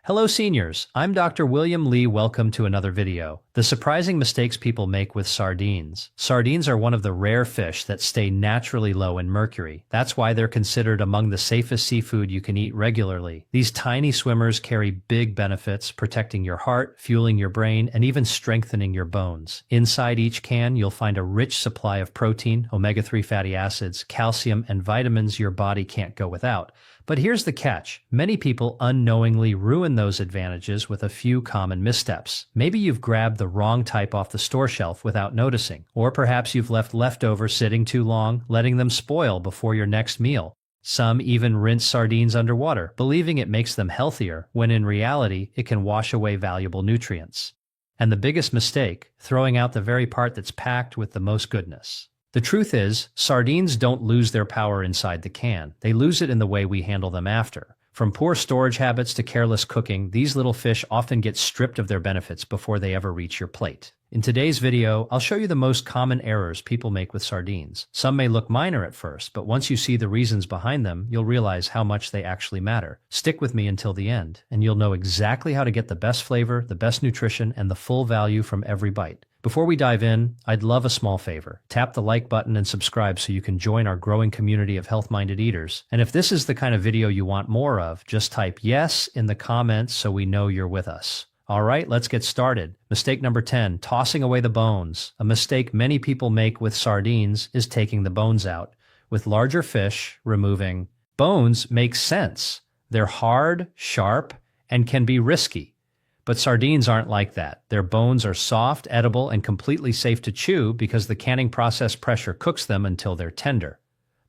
Hello seniors, I'm Dr. William Lee. Welcome to another video. The surprising mistakes people make with sardines. Sardines are one of the rare fish that stay naturally low in mercury. That's why they're considered among the safest seafood you can eat regularly. These tiny swimmers carry big benefits, protecting your heart, fueling your brain, and even strengthening your bones. Inside each can, you'll find a rich supply of protein, omega-3 fatty acids, calcium, and vitamins your body can't go without. But here's the catch. Many people unknowingly ruin those advantages with a few common missteps. Maybe you've grabbed the wrong type off the store shelf without noticing, or perhaps you've left leftovers sitting too long, letting them spoil before your next meal. Some even rinse sardines underwater, believing it makes them healthier, when in reality, it can wash away valuable nutrients. And the biggest mistake, throwing out the very part that's packed with the most goodness. The truth is, sardines don't lose their power inside the can. They lose it in the way we handle them after. From poor storage habits to careless cooking, these little fish often get stripped of their benefits before they ever reach your plate. In today's video, I'll show you the most common errors people make with sardines. Some may look minor at first, but once you see the reasons behind them, you'll realize how much they actually matter. Stick with me until the end, and you'll know exactly how to get the best flavor, the best nutrition, and the full value from every bite. Before we dive in, I'd love a small favor. Tap the like button and subscribe so you can join our growing community of health-minded eaters. And if this is the kind of video you want more of, just type yes in the comments so we know you're with us. All right, let's get started. Mistake number 10, tossing away the bones. A mistake many people make with sardines is taking the bones out. With larger fish, removing bones makes sense. They're hard, sharp, and can be risky. But sardines aren't like that. Their bones are soft, edible, and completely safe to chew because the canning process pressure cooks them until they're tender.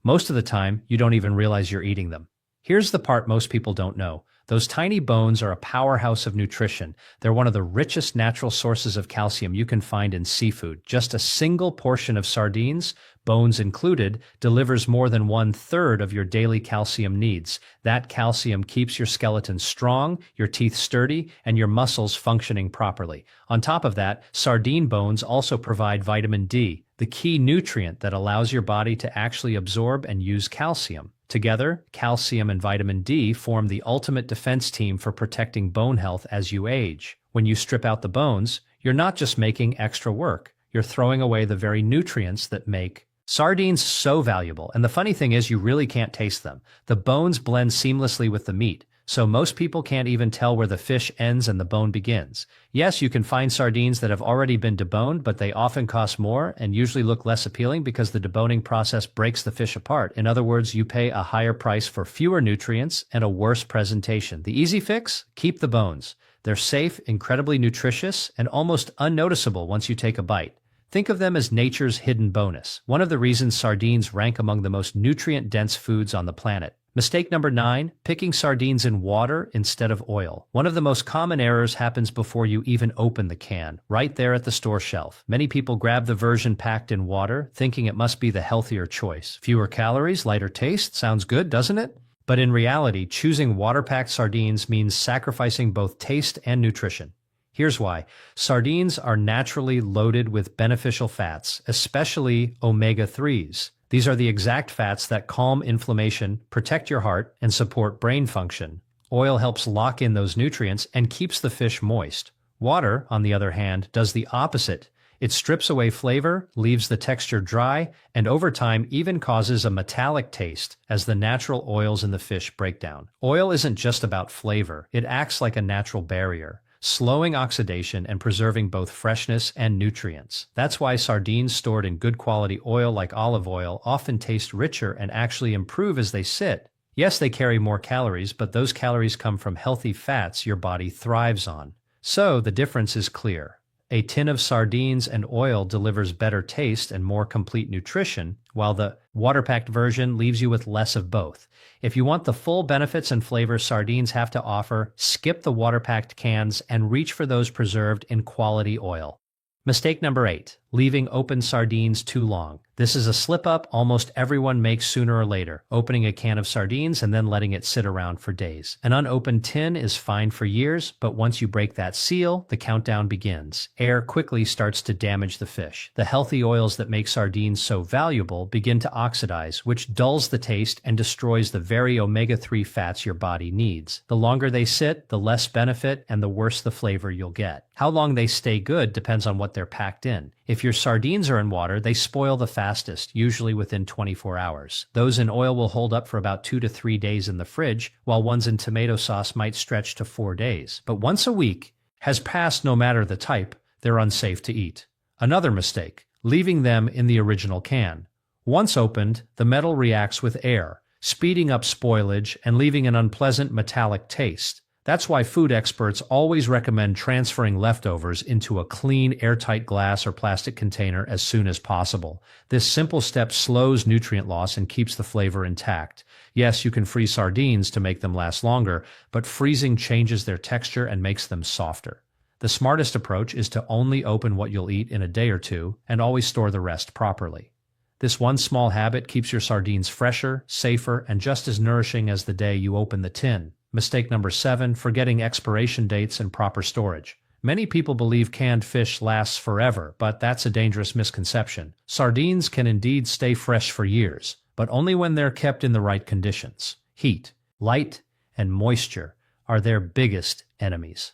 Most of the time, you don't even realize you're eating them. Here's the part most people don't know. Those tiny bones are a powerhouse of nutrition. They're one of the richest natural sources of calcium you can find in seafood. Just a single portion of sardines, bones included, delivers more than 1/3 of your daily calcium needs. That calcium keeps your skeleton strong, your teeth sturdy, and your muscles functioning properly. On top of that, sardine bones also provide vitamin D, the key nutrient that allows your body to actually absorb and use calcium. Together, calcium and vitamin D form the ultimate defense team for protecting bone health as you age. When you strip out the bones, you're not just making extra work. You're throwing away the very nutrients that make sardines so valuable. And the funny thing is, you really can't taste them. The bones blend seamlessly with the meat, so most people can't even tell where the fish ends and the bone begins. Yes, you can find sardines that have already been deboned, but they often cost more and usually look less appealing because the deboning process breaks the fish apart. In other words, you pay a higher price for fewer nutrients and a worse presentation. The easy fix? Keep the bones. They're safe, incredibly nutritious, and almost unnoticeable once you take a bite. Think of them as nature's hidden bonus, one of the reasons sardines rank among the most nutrient-dense foods on the planet. Mistake number 9, picking sardines in water instead of oil. One of the most common errors happens before you even open the can, right there at the store shelf. Many people grab the version packed in water, thinking it must be the healthier choice. Fewer calories, lighter taste, sounds good, doesn't it? But in reality, choosing water-packed sardines means sacrificing both taste and nutrition. Here's why. Sardines are naturally loaded with beneficial fats, especially omega-3s. These are the exact fats that calm inflammation, protect your heart, and support brain function. Oil helps lock in those nutrients and keeps the fish moist. Water, on the other hand, does the opposite. It strips away flavor, leaves the texture dry, and over time even causes a metallic taste as the natural oils in the fish break down. Oil isn't just about flavor. It acts like a natural barrier, slowing oxidation and preserving both freshness and nutrients. That's why sardines stored in good quality oil like olive oil often taste richer and actually improve as they sit. Yes, they carry more calories, but those calories come from healthy fats your body thrives on. So the difference is clear. A tin of sardines and oil delivers better taste and more complete nutrition, while the water-packed version leaves you with less of both. If you want the full benefits and flavors sardines have to offer, skip the water-packed cans and reach for those preserved in quality oil. Mistake number 8, leaving open sardines too long. This is a slip-up almost everyone makes sooner or later, opening a can of sardines and then letting it sit around for days. An unopened tin is fine for years, but once you break that seal, the countdown begins. Air quickly starts to damage the fish. The healthy oils that make sardines so valuable begin to oxidize, which dulls the taste and destroys the very omega-3 fats your body needs. The longer they sit, the less benefit and the worse the flavor you'll get. How long they stay good depends on what they're packed in. If your sardines are in water, they spoil the fastest, usually within 24 hours. Those in oil will hold up for about 2 to 3 days in the fridge, while ones in tomato sauce might stretch to 4 days. But once a week has passed, no matter the type, they're unsafe to eat. Another mistake, leaving them in the original can. Once opened, the metal reacts with air, speeding up spoilage and leaving an unpleasant metallic taste. That's why food experts always recommend transferring leftovers into a clean, airtight glass or plastic container as soon as possible. This simple step slows nutrient loss and keeps the flavor intact. Yes, you can freeze sardines to make them last longer, but freezing changes their texture and makes them softer. The smartest approach is to only open what you'll eat in a day or two and always store the rest properly. This one small habit keeps your sardines fresher, safer, and just as nourishing as the day you open the tin. Mistake number 7, forgetting expiration dates and proper storage. Many people believe canned fish lasts forever, but that's a dangerous misconception. Sardines can indeed stay fresh for years, but only when they're kept in the right conditions. Heat, light, and moisture are their biggest enemies.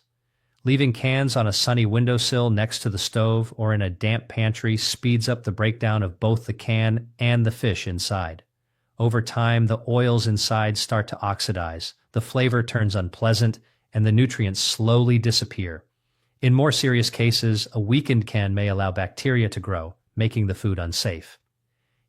Leaving cans on a sunny windowsill next to the stove or in a damp pantry speeds up the breakdown of both the can and the fish inside. Over time, the oils inside start to oxidize, the flavor turns unpleasant, and the nutrients slowly disappear. In more serious cases, a weakened can may allow bacteria to grow, making the food unsafe.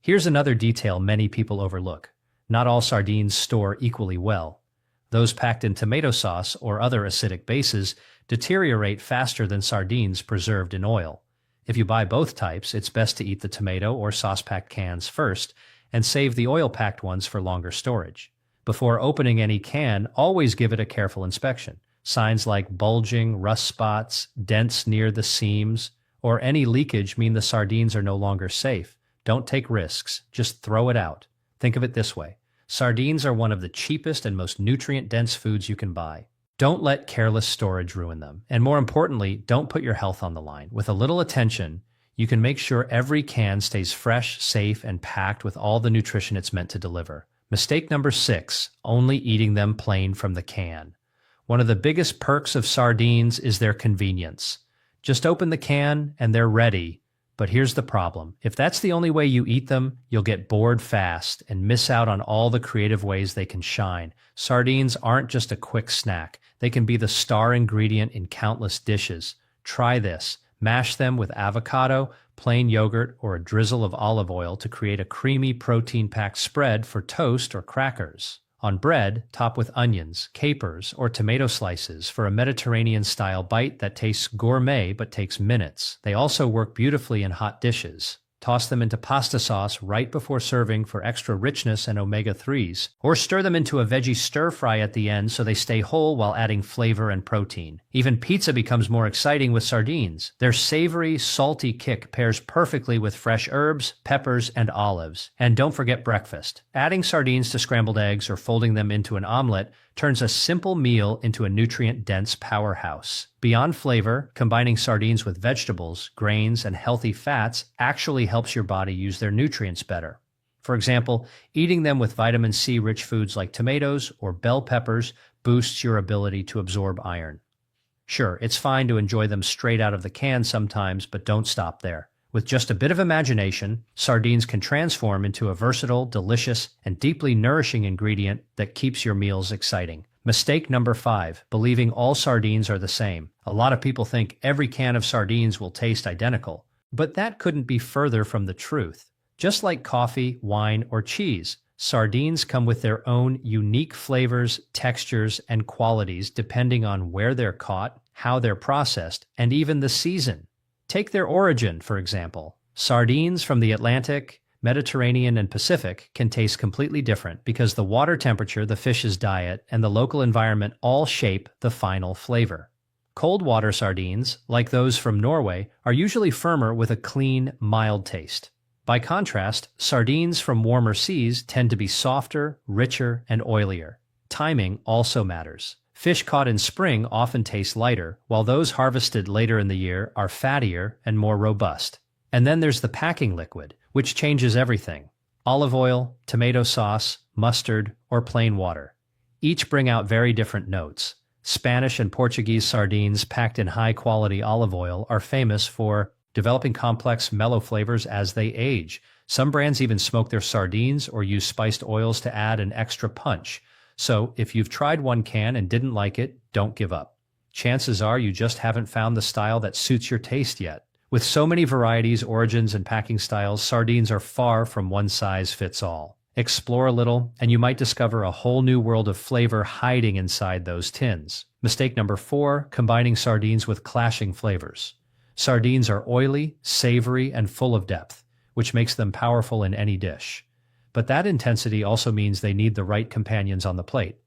Here's another detail many people overlook. Not all sardines store equally well. Those packed in tomato sauce or other acidic bases deteriorate faster than sardines preserved in oil. If you buy both types, it's best to eat the tomato or sauce-packed cans first and save the oil-packed ones for longer storage. Before opening any can, always give it a careful inspection. Signs like bulging, rust spots, dents near the seams, or any leakage mean the sardines are no longer safe. Don't take risks, just throw it out. Think of it this way. Sardines are one of the cheapest and most nutrient-dense foods you can buy. Don't let careless storage ruin them. And more importantly, don't put your health on the line. With a little attention, you can make sure every can stays fresh, safe, and packed with all the nutrition it's meant to deliver. Mistake number 6, only eating them plain from the can. One of the biggest perks of sardines is their convenience. Just open the can and they're ready. But here's the problem. If that's the only way you eat them, you'll get bored fast and miss out on all the creative ways they can shine. Sardines aren't just a quick snack. They can be the star ingredient in countless dishes. Try this. Mash them with avocado, plain yogurt, or a drizzle of olive oil to create a creamy, protein-packed spread for toast or crackers. On bread, top with onions, capers, or tomato slices for a Mediterranean-style bite that tastes gourmet but takes minutes. They also work beautifully in hot dishes. Toss them into pasta sauce right before serving for extra richness and omega-3s, or stir them into a veggie stir-fry at the end so they stay whole while adding flavor and protein. Even pizza becomes more exciting with sardines. Their savory, salty kick pairs perfectly with fresh herbs, peppers, and olives. And don't forget breakfast. Adding sardines to scrambled eggs or folding them into an omelet turns a simple meal into a nutrient-dense powerhouse. Beyond flavor, combining sardines with vegetables, grains, and healthy fats actually helps your body use their nutrients better. For example, eating them with vitamin C-rich foods like tomatoes or bell peppers boosts your ability to absorb iron. Sure, it's fine to enjoy them straight out of the can sometimes, but don't stop there. With just a bit of imagination, sardines can transform into a versatile, delicious, and deeply nourishing ingredient that keeps your meals exciting. Mistake number 5, believing all sardines are the same. A lot of people think every can of sardines will taste identical, but that couldn't be further from the truth. Just like coffee, wine, or cheese, sardines come with their own unique flavors, textures, and qualities depending on where they're caught, how they're processed, and even the season. Take their origin, for example. Sardines from the Atlantic, Mediterranean, and Pacific can taste completely different because the water temperature, the fish's diet, and the local environment all shape the final flavor. Cold water sardines, like those from Norway, are usually firmer with a clean, mild taste. By contrast, sardines from warmer seas tend to be softer, richer, and oilier. Timing also matters. Fish caught in spring often taste lighter, while those harvested later in the year are fattier and more robust. And then there's the packing liquid, which changes everything. Olive oil, tomato sauce, mustard, or plain water. Each bring out very different notes. Spanish and Portuguese sardines packed in high-quality olive oil are famous for developing complex, mellow flavors as they age. Some brands even smoke their sardines or use spiced oils to add an extra punch. So, if you've tried one can and didn't like it, don't give up. Chances are you just haven't found the style that suits your taste yet. With so many varieties, origins, and packing styles, sardines are far from one size fits all. Explore a little, and you might discover a whole new world of flavor hiding inside those tins. Mistake number 4, combining sardines with clashing flavors. Sardines are oily, savory, and full of depth, which makes them powerful in any dish. But that intensity also means they need the right companions on the plate.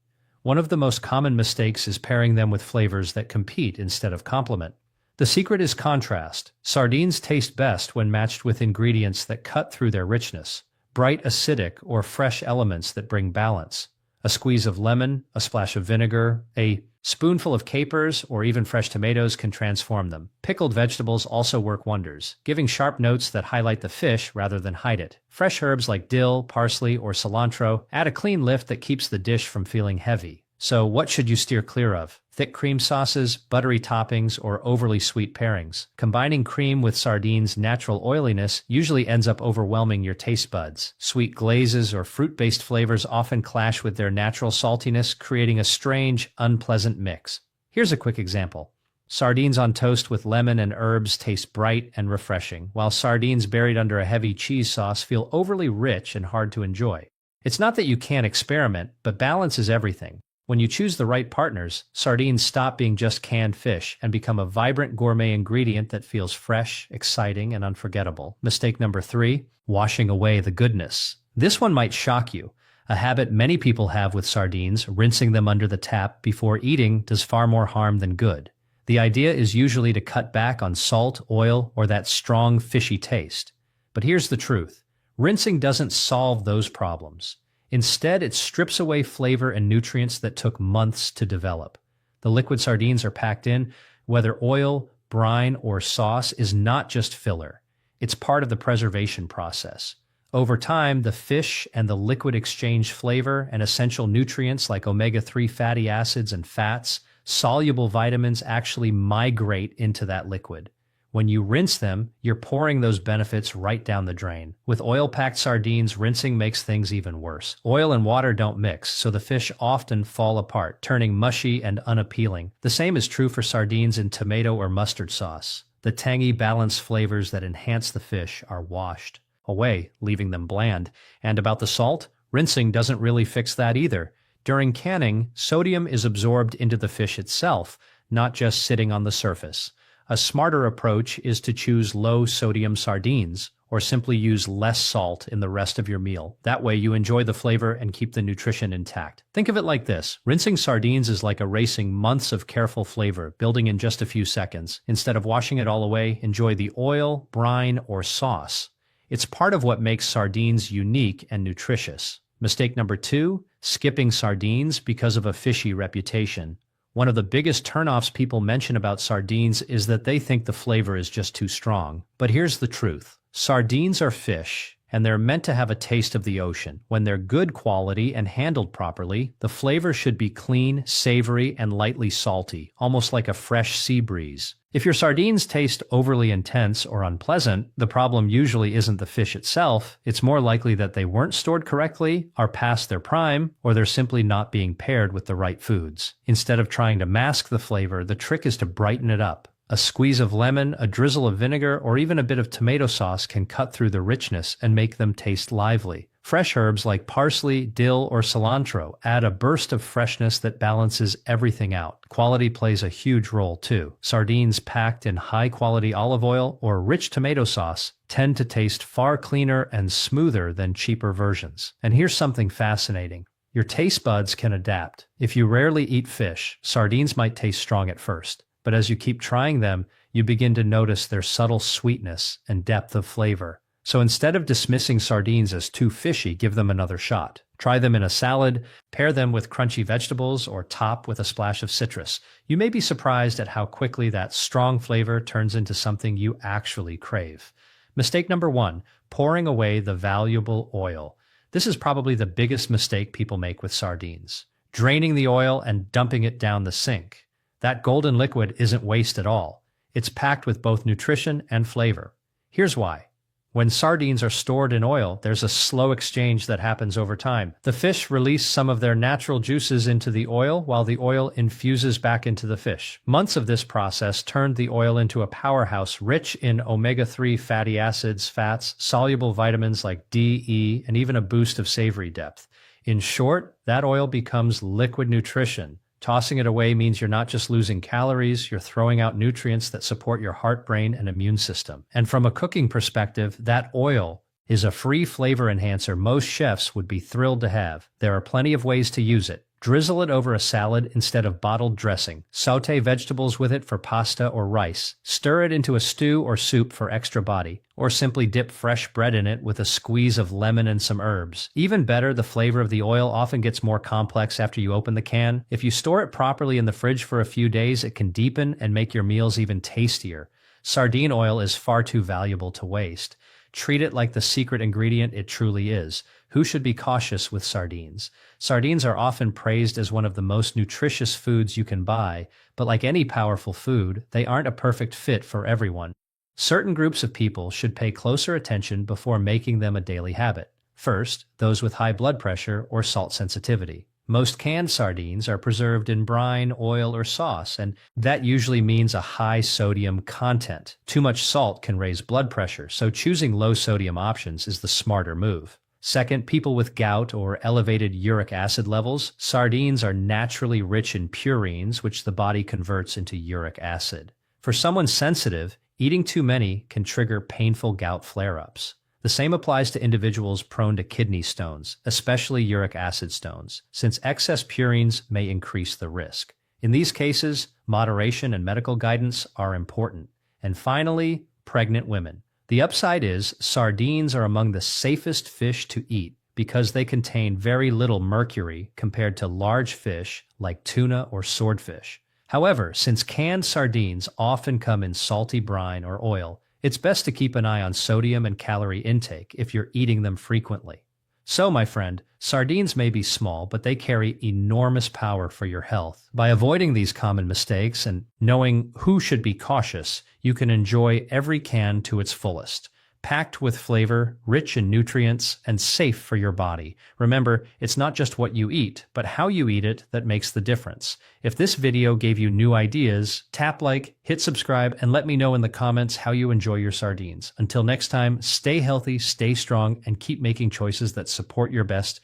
One of the most common mistakes is pairing them with flavors that compete instead of complement. The secret is contrast. Sardines taste best when matched with ingredients that cut through their richness. Bright acidic or fresh elements that bring balance. A squeeze of lemon, a splash of vinegar, a spoonful of capers, or even fresh tomatoes can transform them. Pickled vegetables also work wonders, giving sharp notes that highlight the fish rather than hide it. Fresh herbs like dill, parsley, or cilantro add a clean lift that keeps the dish from feeling heavy. So what should you steer clear of? Thick cream sauces, buttery toppings, or overly sweet pairings. Combining cream with sardines' natural oiliness usually ends up overwhelming your taste buds. Sweet glazes or fruit-based flavors often clash with their natural saltiness, creating a strange, unpleasant mix. Here's a quick example. Sardines on toast with lemon and herbs taste bright and refreshing, while sardines buried under a heavy cheese sauce feel overly rich and hard to enjoy. It's not that you can't experiment, but balance is everything. When you choose the right partners, sardines stop being just canned fish and become a vibrant gourmet ingredient that feels fresh, exciting, and unforgettable. Mistake number 3, washing away the goodness. This one might shock you. A habit many people have with sardines, rinsing them under the tap before eating, does far more harm than good. The idea is usually to cut back on salt, oil, or that strong, fishy taste. But here's the truth. Rinsing doesn't solve those problems. Instead, it strips away flavor and nutrients that took months to develop. The liquid sardines are packed in, whether oil, brine, or sauce, is not just filler. It's part of the preservation process. Over time, the fish and the liquid exchange flavor and essential nutrients like omega-3 fatty acids and fats. Soluble vitamins actually migrate into that liquid. When you rinse them, you're pouring those benefits right down the drain. With oil-packed sardines, rinsing makes things even worse. Oil and water don't mix, so the fish often fall apart, turning mushy and unappealing. The same is true for sardines in tomato or mustard sauce. The tangy, balanced flavors that enhance the fish are washed away, leaving them bland. And about the salt, rinsing doesn't really fix that either. During canning, sodium is absorbed into the fish itself, not just sitting on the surface. A smarter approach is to choose low-sodium sardines, or simply use less salt in the rest of your meal. That way you enjoy the flavor and keep the nutrition intact. Think of it like this. Rinsing sardines is like erasing months of careful flavor, building in just a few seconds. Instead of washing it all away, enjoy the oil, brine, or sauce. It's part of what makes sardines unique and nutritious. Mistake number 2, skipping sardines because of a fishy reputation. One of the biggest turnoffs people mention about sardines is that they think the flavor is just too strong. But here's the truth. Sardines are fish, and they're meant to have a taste of the ocean. When they're good quality and handled properly, the flavor should be clean, savory, and lightly salty, almost like a fresh sea breeze. If your sardines taste overly intense or unpleasant, the problem usually isn't the fish itself. It's more likely that they weren't stored correctly, are past their prime, or they're simply not being paired with the right foods. Instead of trying to mask the flavor, the trick is to brighten it up. A squeeze of lemon, a drizzle of vinegar, or even a bit of tomato sauce can cut through the richness and make them taste lively. Fresh herbs like parsley, dill, or cilantro add a burst of freshness that balances everything out. Quality plays a huge role too. Sardines packed in high-quality olive oil or rich tomato sauce tend to taste far cleaner and smoother than cheaper versions. And here's something fascinating. Your taste buds can adapt. If you rarely eat fish, sardines might taste strong at first. But as you keep trying them, you begin to notice their subtle sweetness and depth of flavor. So instead of dismissing sardines as too fishy, give them another shot. Try them in a salad, pair them with crunchy vegetables, or top with a splash of citrus. You may be surprised at how quickly that strong flavor turns into something you actually crave. Mistake number 1, pouring away the valuable oil. This is probably the biggest mistake people make with sardines. Draining the oil and dumping it down the sink. That golden liquid isn't waste at all. It's packed with both nutrition and flavor. Here's why. When sardines are stored in oil, there's a slow exchange that happens over time. The fish release some of their natural juices into the oil while the oil infuses back into the fish. Months of this process turned the oil into a powerhouse rich in omega-3 fatty acids, fats, soluble vitamins like D, E, and even a boost of savory depth. In short, that oil becomes liquid nutrition. Tossing it away means you're not just losing calories, you're throwing out nutrients that support your heart, brain, and immune system. And from a cooking perspective, that oil is a free flavor enhancer most chefs would be thrilled to have. There are plenty of ways to use it. Drizzle it over a salad instead of bottled dressing. Saute vegetables with it for pasta or rice. Stir it into a stew or soup for extra body. Or simply dip fresh bread in it with a squeeze of lemon and some herbs. Even better, the flavor of the oil often gets more complex after you open the can. If you store it properly in the fridge for a few days, it can deepen and make your meals even tastier. Sardine oil is far too valuable to waste. Treat it like the secret ingredient it truly is. Who should be cautious with sardines? Sardines are often praised as one of the most nutritious foods you can buy, but like any powerful food, they aren't a perfect fit for everyone. Certain groups of people should pay closer attention before making them a daily habit. First, those with high blood pressure or salt sensitivity. Most canned sardines are preserved in brine, oil, or sauce, and that usually means a high sodium content. Too much salt can raise blood pressure, so choosing low sodium options is the smarter move. Second, people with gout or elevated uric acid levels. Sardines are naturally rich in purines, which the body converts into uric acid. For someone sensitive, eating too many can trigger painful gout flare-ups. The same applies to individuals prone to kidney stones, especially uric acid stones, since excess purines may increase the risk. In these cases, moderation and medical guidance are important. And finally, pregnant women. The upside is sardines are among the safest fish to eat because they contain very little mercury compared to large fish like tuna or swordfish. However, since canned sardines often come in salty brine or oil, it's best to keep an eye on sodium and calorie intake if you're eating them frequently. So, my friend, sardines may be small, but they carry enormous power for your health. By avoiding these common mistakes and knowing who should be cautious, you can enjoy every can to its fullest. Packed with flavor, rich in nutrients, and safe for your body. Remember, it's not just what you eat, but how you eat it that makes the difference. If this video gave you new ideas, tap like, hit subscribe, and let me know in the comments how you enjoy your sardines. Until next time, stay healthy, stay strong, and keep making choices that support your best